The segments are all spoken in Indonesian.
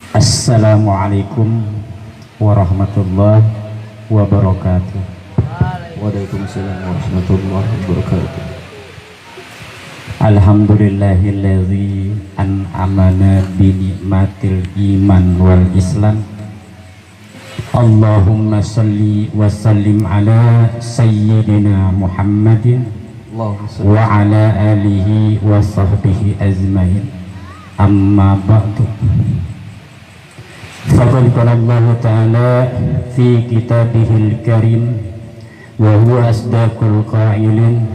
Assalamualaikum warahmatullahi wabarakatuh. Waalaikumsalam warahmatullahi wabarakatuh. Alhamdulillahilladzi an'amana bi ni'matil iman wal islam. Allahumma salli wa sallim ala sayyidina Muhammadin wa ala alihi wa sahbihi azmain. Amma ba'du. Faqad qala Allah Ta'ala fi kitabihil karim wa huwa asdaqul qailin.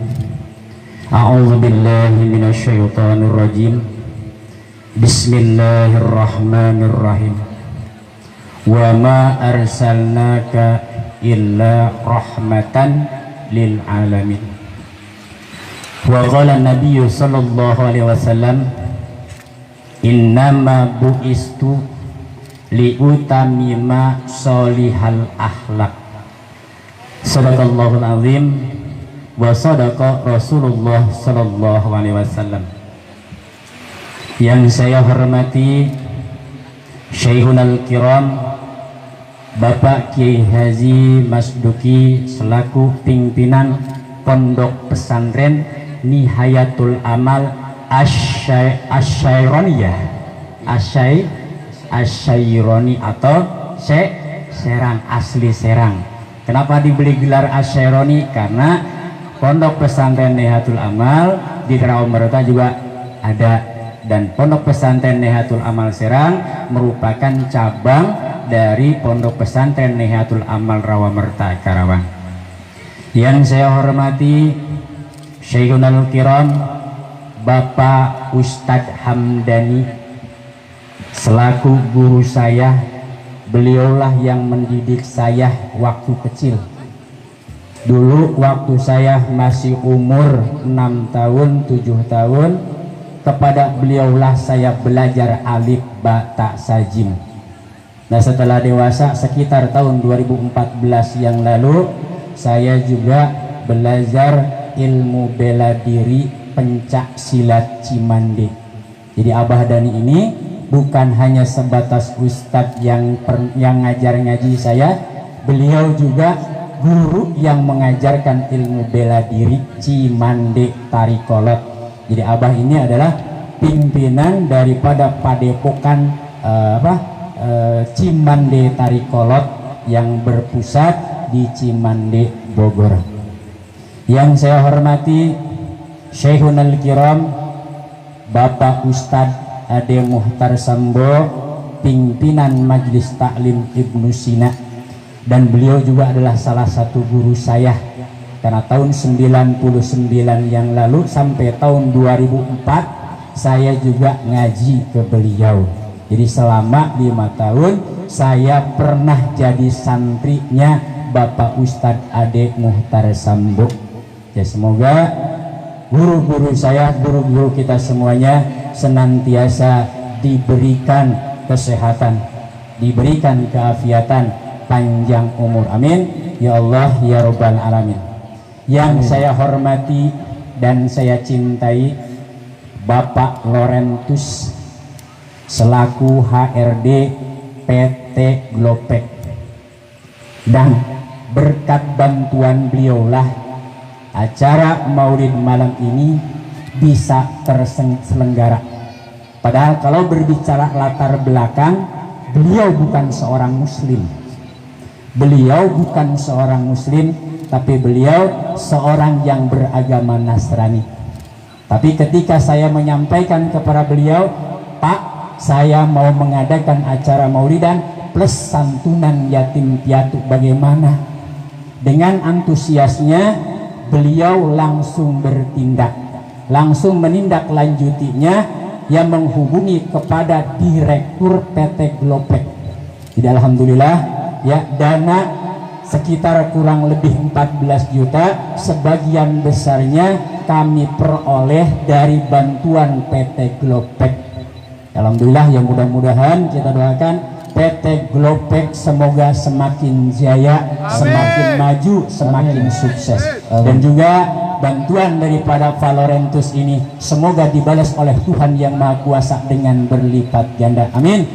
A'udzu billahi minasy syaithanir rajim. Bismillahirrahmanirrahim. Wa ma arsalnaka illa rahmatan lil alamin. Wa qala an-nabiy sallallahu alaihi wasallam, innama bu'istu liutamima solihal akhlak. Sadaqallahul azim wa sadaqa Rasulullah sallallahu alaihi wasallam. Yang saya hormati Syekhunal Kiram Bapak Kiai Haji Masduki selaku pimpinan Pondok Pesantren Nihayatul Amal Asyaironi atau Serang, asli Serang. Kenapa diberi gelar Asyaironi? Karena Pondok Pesantren Nihayatul Amal di Rawamerta juga ada, dan Pondok Pesantren Nihayatul Amal Serang merupakan cabang dari Pondok Pesantren Nihayatul Amal Rawamerta Karawang. Yang saya hormati Syekhunal Kiram Bapak Ustadz Hamdani selaku guru saya. Beliaulah yang mendidik saya waktu kecil. Dulu waktu saya masih umur 6 tahun 7 tahun, kepada beliaulah saya belajar alif ba ta sajim. Nah, setelah dewasa sekitar tahun 2014 yang lalu, saya juga belajar ilmu bela diri pencak silat Cimande. Jadi Abah Dani ini bukan hanya sebatas ustadz yang ngajar ngaji saya, beliau juga guru yang mengajarkan ilmu bela diri Cimande Tarikolot. Jadi Abah ini adalah pimpinan daripada padepokan Cimande Tarikolot yang berpusat di Cimande, Bogor. Yang saya hormati Syekhunal Kiram Bapak Ustadz Ade Muhtar Sambo, pimpinan Majelis Taklim Ibnu Sina, dan beliau juga adalah salah satu guru saya karena tahun 99 yang lalu sampai tahun 2004 saya juga ngaji ke beliau. Jadi selama 5 tahun saya pernah jadi santrinya Bapak Ustadz Ade Muhtar Sambo. Ya, semoga guru-guru saya, guru-guru kita semuanya senantiasa diberikan kesehatan, diberikan keafiatan, panjang umur, amin ya Allah ya Rabbal alamin. Yang saya hormati dan saya cintai Bapak Lorentus selaku HRD PT Glopek, dan berkat bantuan beliaulah acara Maulid malam ini bisa terselenggara. Padahal kalau berbicara latar belakang, beliau bukan seorang muslim. Beliau bukan seorang muslim, tapi beliau seorang yang beragama Nasrani. Tapi ketika saya menyampaikan kepada beliau, Pak, saya mau mengadakan acara Maulidan plus santunan yatim piatu, bagaimana? Dengan antusiasnya beliau langsung bertindak, langsung menindaklanjutinya, yang menghubungi kepada Direktur PT Glopek. Jadi alhamdulillah ya, dana sekitar kurang lebih 14 juta, sebagian besarnya kami peroleh dari bantuan PT Glopek. Alhamdulillah, yang mudah-mudahan kita doakan PT Glopek semoga semakin jaya, semakin maju, semakin sukses. Dan juga bantuan daripada Valorentus ini semoga dibalas oleh Tuhan yang Maha Kuasa dengan berlipat ganda. Amin.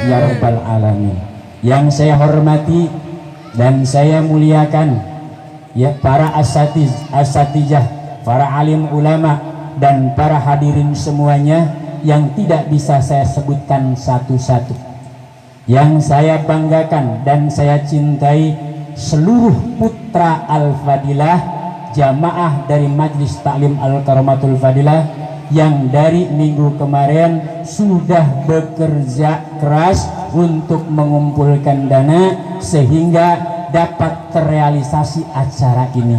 Ya Rabbal Alamin. Yang saya hormati dan saya muliakan ya para asatijah, para alim ulama dan para hadirin semuanya yang tidak bisa saya sebutkan satu-satu. Yang saya banggakan dan saya cintai seluruh putra Al-Fadilah, jamaah dari Majelis Taklim Al-Karomatul Fadilah yang dari minggu kemarin sudah bekerja keras untuk mengumpulkan dana sehingga dapat terrealisasi acara ini.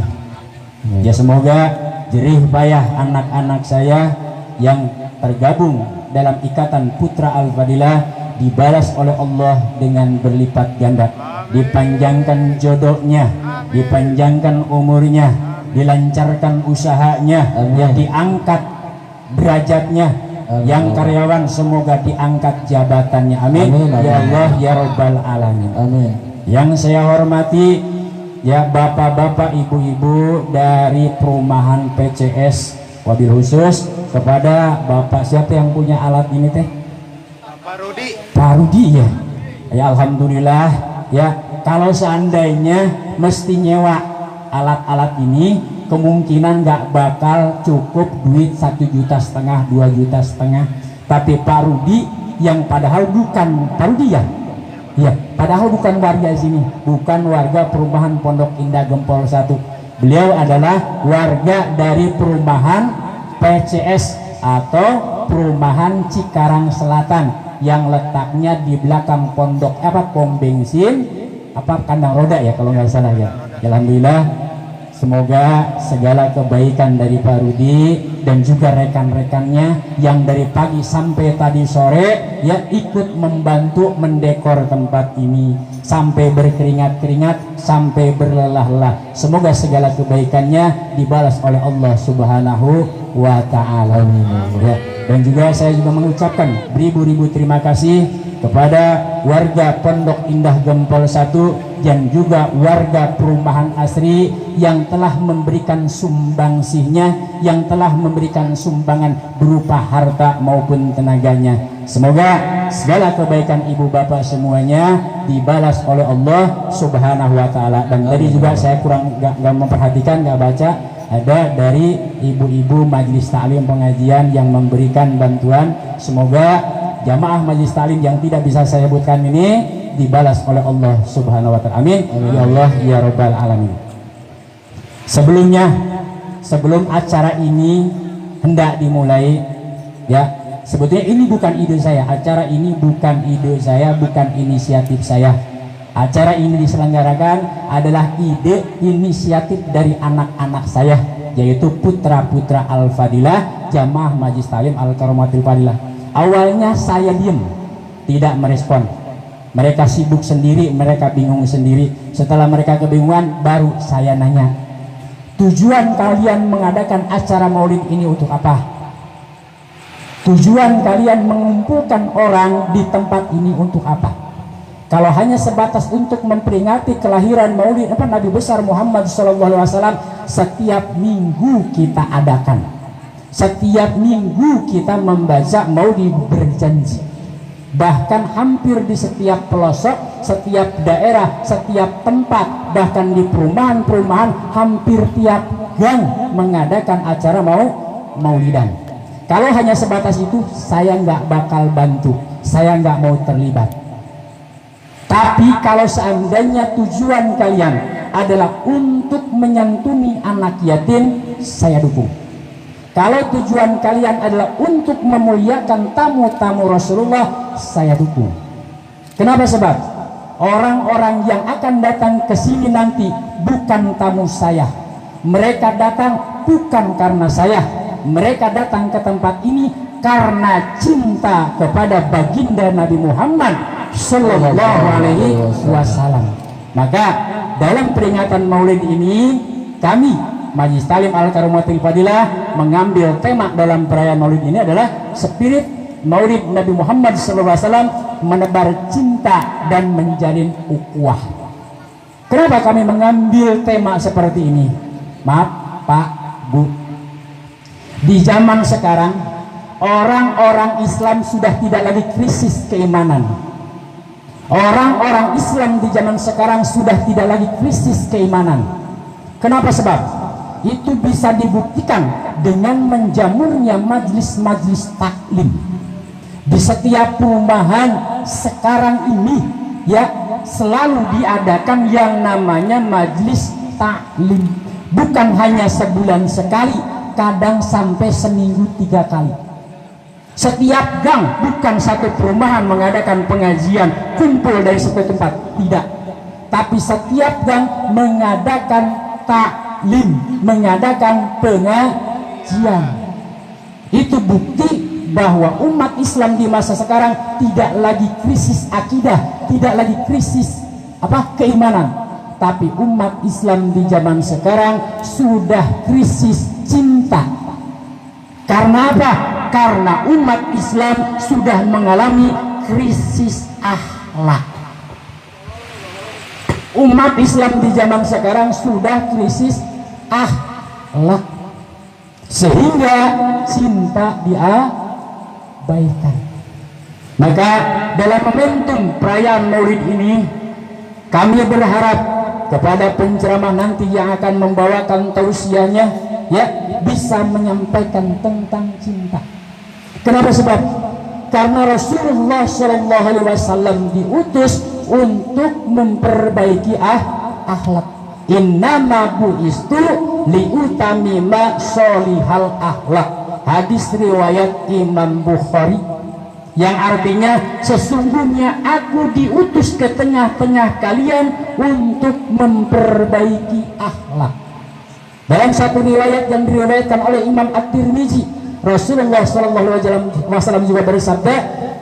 Ya semoga jerih payah anak-anak saya yang tergabung dalam ikatan Putra Al-Fadilah dibalas oleh Allah dengan berlipat ganda, dipanjangkan jodohnya, dipanjangkan umurnya, dilancarkan usahanya, yang diangkat derajatnya, yang karyawan semoga diangkat jabatannya. Amin. Ya Allah ya Rabbal Alamin. Amin. Yang saya hormati ya bapak-bapak, ibu-ibu dari perumahan PCS, wabil khusus kepada bapak siapa yang punya alat ini teh? Pak Rudi ya. Ya alhamdulillah ya, kalau seandainya mesti nyewa alat-alat ini kemungkinan nggak bakal cukup duit 1,5 juta 2,5 juta. Tapi Pak Rudi yang padahal bukan Pak Rudi ya, ya padahal bukan warga sini, bukan warga perumahan Pondok Indah Gempol 1. Beliau adalah warga dari perumahan PCS atau perumahan Cikarang Selatan yang letaknya di belakang pondok pom bensin kandang roda ya kalau nggak salah ya. Alhamdulillah, semoga segala kebaikan dari Pak Rudi dan juga rekan-rekannya yang dari pagi sampai tadi sore ya ikut membantu mendekor tempat ini sampai berkeringat-keringat, sampai berlelah-lelah. Semoga segala kebaikannya dibalas oleh Allah Subhanahu wa Ta'ala. Ya. Dan juga saya juga mengucapkan beribu-ribu terima kasih kepada warga Pondok Indah Gempol 1 dan juga warga perumahan Asri yang telah memberikan sumbangsihnya, yang telah memberikan sumbangan berupa harta maupun tenaganya. Semoga segala kebaikan ibu bapak semuanya dibalas oleh Allah Subhanahu wa Ta'ala. Dan tadi juga saya kurang nggak memperhatikan, nggak baca, ada dari ibu-ibu majelis taklim pengajian yang memberikan bantuan. Semoga jamaah majelis taklim yang tidak bisa saya sebutkan ini dibalas oleh Allah Subhanahu wa Ta'ala. Amin. Ya Allah ya Rabbal Alamin. Sebelum acara ini hendak dimulai ya, sebetulnya ini bukan ide saya, acara ini bukan ide saya, bukan inisiatif saya. Acara ini diselenggarakan adalah ide inisiatif dari anak-anak saya, yaitu putra-putra Al-Fadilah, jamaah Majelis Taklim Al-Karomatul Fadilah. Awalnya saya diam, tidak merespon. Mereka sibuk sendiri, mereka bingung sendiri. Setelah mereka kebingungan, baru saya nanya, tujuan kalian mengadakan acara maulid ini untuk apa? Tujuan kalian mengumpulkan orang di tempat ini untuk apa? Kalau hanya sebatas untuk memperingati kelahiran maulid Nabi besar Muhammad SAW, setiap minggu kita adakan, setiap minggu kita membaca maulid berjanji. Bahkan hampir di setiap pelosok, setiap daerah, setiap tempat, bahkan di perumahan-perumahan, hampir tiap gang mengadakan acara maulidan. Kalau hanya sebatas itu, saya nggak bakal bantu, saya nggak mau terlibat. Tapi kalau seandainya tujuan kalian adalah untuk menyantuni anak yatim, saya dukung. Kalau tujuan kalian adalah untuk memuliakan tamu-tamu Rasulullah, saya dukung. Kenapa? Sebab orang-orang yang akan datang ke sini nanti bukan tamu saya. Mereka datang bukan karena saya. Mereka datang ke tempat ini karena cinta kepada baginda Nabi Muhammad Sallallahu Alaihi Wasallam. Maka dalam peringatan maulid ini, kami Majelis Taklim Al-Karomatul Fadilah mengambil tema dalam perayaan maulid ini adalah spirit maulid Nabi Muhammad Sallallahu Alaihi Wasallam, menebar cinta dan menjalin ukhuwah. Kenapa kami mengambil tema seperti ini? Maaf Pak, Bu, di zaman sekarang orang-orang Islam sudah tidak lagi krisis keimanan. Orang-orang Islam di zaman sekarang sudah tidak lagi krisis keimanan. Kenapa sebab? Itu bisa dibuktikan dengan menjamurnya majlis-majlis taklim. Di setiap perumahan sekarang ini ya selalu diadakan yang namanya majlis taklim. Bukan hanya sebulan sekali, kadang sampai seminggu 3 kali. Setiap gang, bukan satu perumahan mengadakan pengajian kumpul dari satu tempat, tidak. Tapi setiap gang mengadakan taklim, mengadakan pengajian. Itu bukti bahwa umat Islam di masa sekarang tidak lagi krisis akidah, tidak lagi krisis keimanan. Tapi umat Islam di zaman sekarang sudah krisis cinta. Karena apa? Karena umat Islam sudah mengalami krisis akhlak. Umat Islam di zaman sekarang sudah krisis akhlak, sehingga cinta diabaikan. Maka dalam momentum perayaan Maulid ini, kami berharap kepada penceramah nanti yang akan membawakan tausiahnya ya bisa menyampaikan tentang cinta. Kenapa sebab? Karena Rasulullah SAW diutus untuk memperbaiki akhlak. Innama bu'istu liutamima sholihal akhlak. Hadis riwayat Imam Bukhari, yang artinya sesungguhnya aku diutus ke tengah-tengah kalian untuk memperbaiki akhlak. Dalam satu riwayat yang diriwayatkan oleh Imam At-Tirmizi, Rasulullah SAW juga bersabda,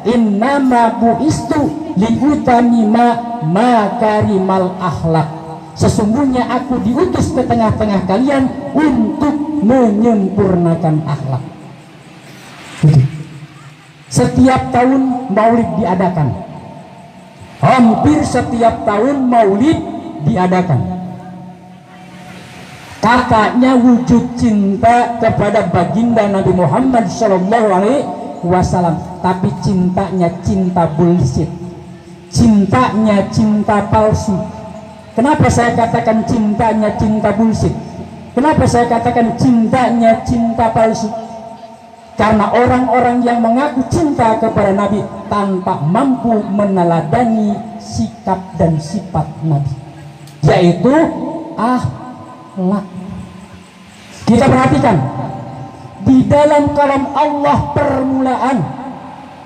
innama bu'istu liutamima makarimal akhlak. Sesungguhnya aku diutus ke tengah-tengah kalian untuk menyempurnakan akhlak. Setiap tahun maulid diadakan. Hampir setiap tahun maulid diadakan. Kakaknya wujud cinta kepada baginda Nabi Muhammad SAW. Tapi cintanya cinta bullshit. Cintanya cinta palsu. Kenapa saya katakan cintanya cinta bullshit? Kenapa saya katakan cintanya cinta palsu? Karena orang-orang yang mengaku cinta kepada Nabi tanpa mampu meneladani sikap dan sifat Nabi, yaitu akhlak. Kita perhatikan di dalam kalam Allah permulaan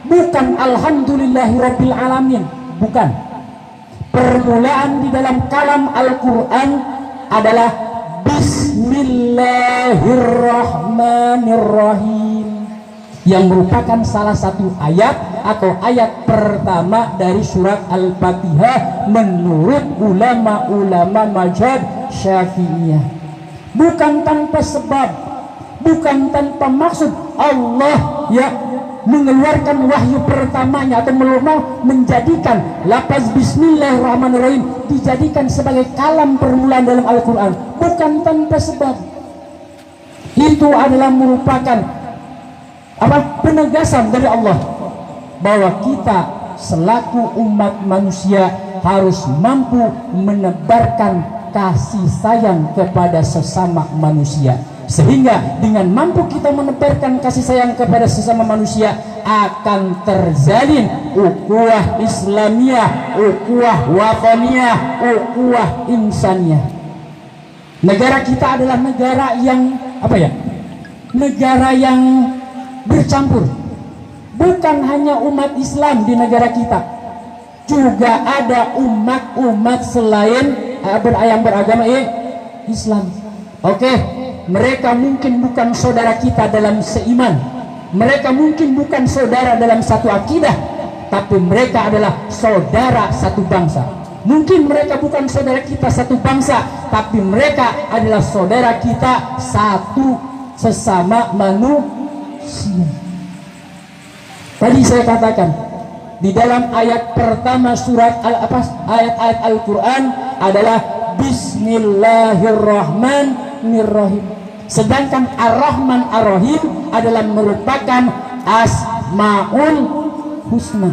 bukan alhamdulillahirabbil alamin, bukan. Permulaan di dalam kalam Al-Quran adalah Bismillahirrahmanirrahim, yang merupakan salah satu ayat atau ayat pertama dari surat Al-Fatihah menurut ulama-ulama mazhab Syafi'iyah. Bukan tanpa sebab, bukan tanpa maksud Allah ya mengeluarkan wahyu pertamanya atau menjadikan lafaz Bismillahirrahmanirrahim dijadikan sebagai kalam permulaan dalam Al-Quran, bukan tanpa sebab. Itu adalah merupakan penegasan dari Allah bahwa kita selaku umat manusia harus mampu menebarkan kasih sayang kepada sesama manusia, sehingga dengan mampu kita menebarkan kasih sayang kepada sesama manusia akan terjalin ukhuwah Islamiyah, ukhuwah wataniyah, ukhuwah insaniyah. Negara kita adalah negara yang negara yang bercampur. Bukan hanya umat Islam di negara kita, juga ada umat-umat selain beragama Islam. Mereka mungkin bukan saudara kita dalam seiman, mereka mungkin bukan saudara dalam satu akidah, tapi mereka adalah saudara satu bangsa. Mungkin mereka bukan saudara kita satu bangsa, tapi mereka adalah saudara kita satu sesama manusia. Tadi saya katakan di dalam ayat pertama surat ayat-ayat Al-Quran adalah Bismillahirrahmanirrahim. Sedangkan Ar-Rahman Ar-Rahim adalah merupakan Asmaul Husna.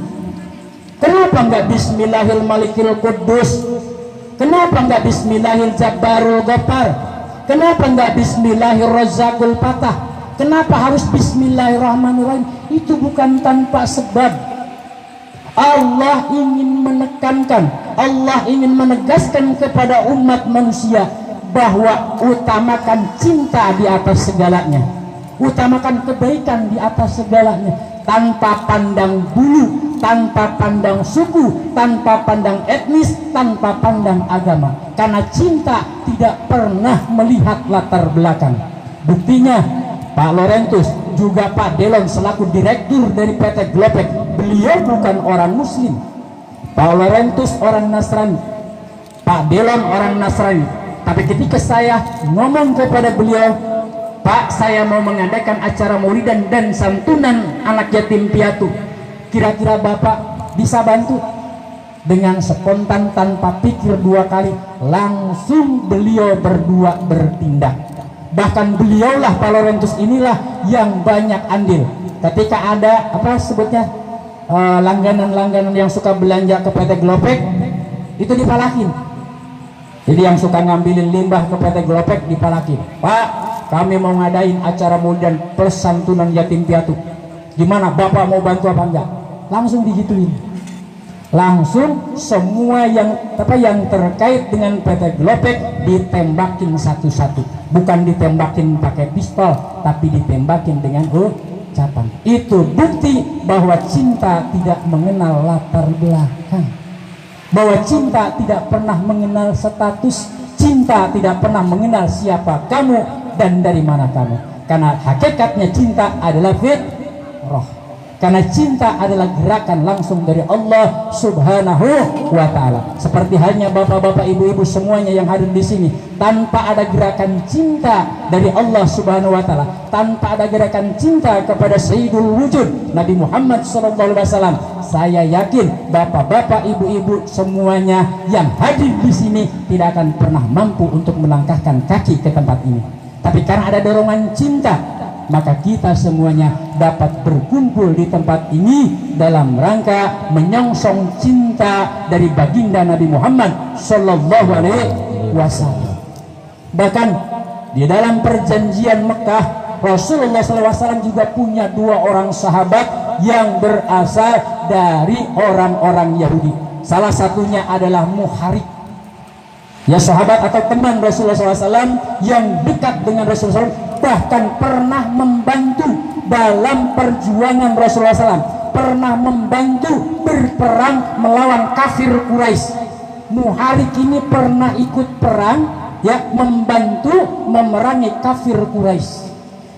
Kenapa enggak Bismillahil Malikil Quddus? Kenapa enggak Bismillahil Jabbarul Ghaffar? Kenapa enggak Bismillahir Razzaqul Fatah? Kenapa harus Bismillahirrahmanirrahim? Itu bukan tanpa sebab. Allah ingin menekankan, Allah ingin menegaskan kepada umat manusia bahwa utamakan cinta di atas segalanya, utamakan kebaikan di atas segalanya, tanpa pandang bulu, tanpa pandang suku, tanpa pandang etnis, tanpa pandang agama. Karena cinta tidak pernah melihat latar belakang. Buktinya Pak Lorentus juga Pak Delon selaku direktur dari PT Globek, beliau bukan orang Muslim. Pak Lorentus orang Nasrani, Pak Delon orang Nasrani. Tapi ketika saya ngomong kepada beliau, Pak, saya mau mengadakan acara maulidan dan santunan anak yatim piatu, kira-kira Bapak bisa bantu? Dengan spontan tanpa pikir dua kali, langsung beliau berdua bertindak. Bahkan beliaulah Pak Lorentus inilah yang banyak andil. Ketika ada apa sebutnya langganan-langganan yang suka belanja ke PT Globek, itu dipalakin. Jadi yang suka ngambilin limbah ke PT Globek dipalakin. Pak, kami mau ngadain acara maulidan plus santunan yatim piatu. Gimana, Bapak mau bantu apa enggak? Langsung digituin. Langsung semua yang terkait dengan PT Globek ditembakin satu-satu. Bukan ditembakin pakai pistol, tapi ditembakin dengan ucapan. Itu bukti bahwa cinta tidak mengenal latar belakang, bahwa cinta tidak pernah mengenal status, cinta tidak pernah mengenal siapa kamu dan dari mana kamu. Karena hakikatnya cinta adalah fitrah. Karena cinta adalah gerakan langsung dari Allah Subhanahu wa Ta'ala. Seperti halnya bapak-bapak, ibu-ibu semuanya yang hadir di sini, tanpa ada gerakan cinta dari Allah Subhanahu wa Ta'ala, tanpa ada gerakan cinta kepada Sayyidul Wujud Nabi Muhammad SAW, saya yakin bapak-bapak, ibu-ibu semuanya yang hadir di sini tidak akan pernah mampu untuk melangkahkan kaki ke tempat ini. Tapi karena ada dorongan cinta, maka kita semuanya dapat berkumpul di tempat ini dalam rangka menyongsong cinta dari baginda Nabi Muhammad Sallallahu Alaihi Wasallam. Bahkan di dalam perjanjian Mekah, Rasulullah SAW juga punya dua orang sahabat yang berasal dari orang-orang Yahudi. Salah satunya adalah Muharik, ya sahabat atau teman Rasulullah SAW yang dekat dengan Rasulullah SAW, bahkan pernah membantu dalam perjuangan Rasulullah SAW, pernah membantu berperang melawan kafir Quraisy. Muharik ini pernah ikut perang, ya, membantu memerangi kafir Quraisy.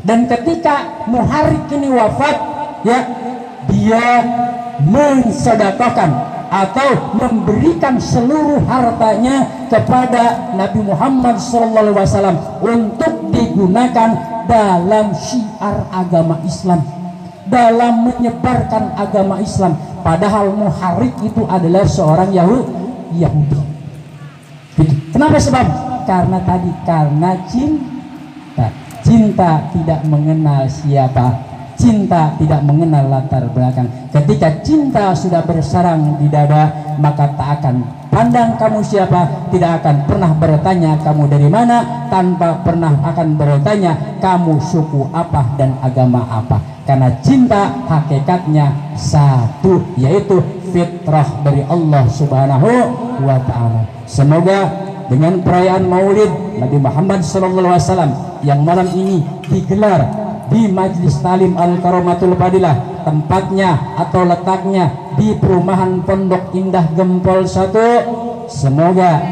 Dan ketika Muharik ini wafat, ya, dia mensedekahkan atau memberikan seluruh hartanya kepada Nabi Muhammad SAW untuk digunakan dalam syiar agama Islam, dalam menyebarkan agama Islam. Padahal Muharik itu adalah seorang Yahudi. Kenapa sebab? Karena tadi, karena cinta tidak mengenal siapa, cinta tidak mengenal latar belakang. Ketika cinta sudah bersarang di dada, maka tak akan pandang kamu siapa, tidak akan pernah bertanya kamu dari mana, tanpa pernah akan bertanya kamu suku apa dan agama apa. Karena cinta hakikatnya satu, yaitu fitrah dari Allah Subhanahu wa Ta'ala. Semoga dengan perayaan Maulid Nabi Muhammad SAW yang malam ini digelar di Majlis Talim Al-Karomatul Fadilah, tempatnya atau letaknya di perumahan Pondok Indah Gempol 1, semoga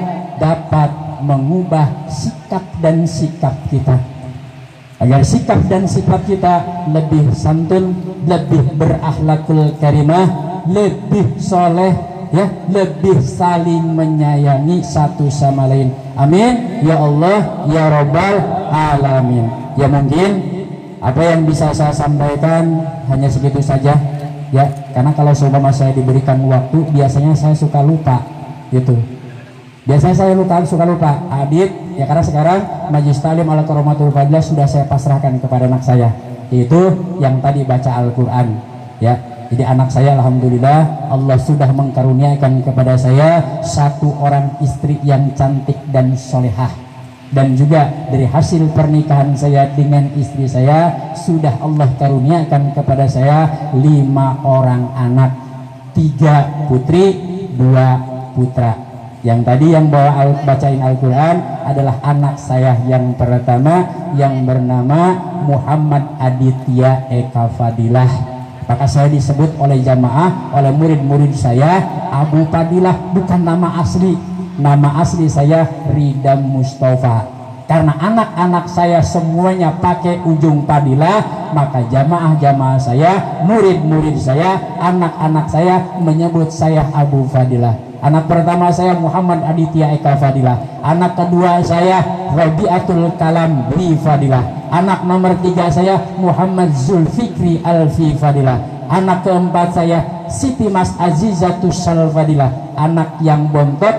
dapat mengubah sikap dan sikap kita, agar sikap dan sifat kita lebih santun, lebih berakhlakul karimah, lebih soleh, ya, lebih saling menyayangi satu sama lain. Amin ya Allah ya Rabbal Alamin. Ya mungkin apa yang bisa saya sampaikan hanya segitu saja, ya, karena kalau seumpama saya diberikan waktu biasanya saya suka lupa gitu. Biasanya saya suka lupa Adit ya, karena sekarang Majelis Ta'lim ala Karomatul Fadilah sudah saya pasrahkan kepada anak saya, yaitu yang tadi baca Al-Quran ya. Jadi anak saya alhamdulillah Allah sudah mengkaruniakan kepada saya satu orang istri yang cantik dan solehah, dan juga dari hasil pernikahan saya dengan istri saya sudah Allah karuniakan kepada saya 5 orang anak, 3 putri 2 putra. Yang tadi yang bacain Al-Quran adalah anak saya yang pertama yang bernama Muhammad Aditya Eka Fadilah. Maka saya disebut oleh jamaah, oleh murid-murid saya Abu Fadilah, bukan nama asli. Nama asli saya Ridam Mustafa. Karena anak-anak saya semuanya pakai ujung Fadilah, maka jamaah-jamaah saya, murid-murid saya, anak-anak saya menyebut saya Abu Fadilah. Anak pertama saya Muhammad Aditya Eka Fadilah, anak kedua saya Rabiatul Kalam Bi Fadilah, anak nomor 3 saya Muhammad Zulfikri Alfi Fadilah, anak keempat saya Siti Mas Azizatus Sal Fadilah, anak yang bontot,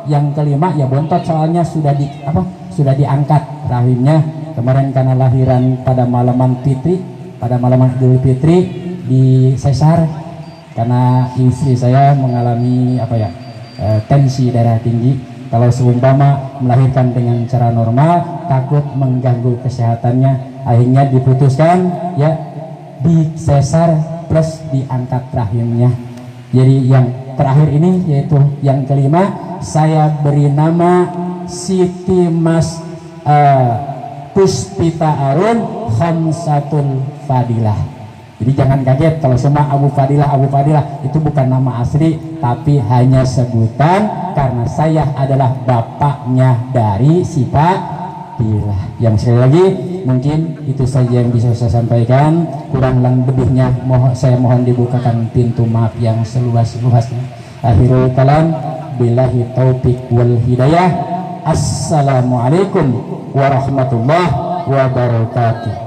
yang kelima ya bontot soalnya sudah diangkat rahimnya kemarin karena lahiran pada malaman Fitri, pada malaman Idul Fitri di sesar karena istri saya mengalami tensi darah tinggi. Kalau seumpama melahirkan dengan cara normal takut mengganggu kesehatannya, akhirnya diputuskan ya di sesar plus diangkat rahimnya. Jadi yang terakhir ini yaitu yang kelima saya beri nama Siti Mas Puspita Arun Khamsatul Fadilah. Jadi jangan kaget kalau semua Abu Fadilah itu bukan nama asli, tapi hanya sebutan karena saya adalah bapaknya dari si Fadilah. Yang sekali lagi mungkin itu saja yang bisa saya sampaikan, kurang lebihnya saya mohon dibukakan pintu maaf yang seluas-luasnya. Akhirul kalam, billahi taufik wal hidayah. Assalamualaikum warahmatullahi wabarakatuh.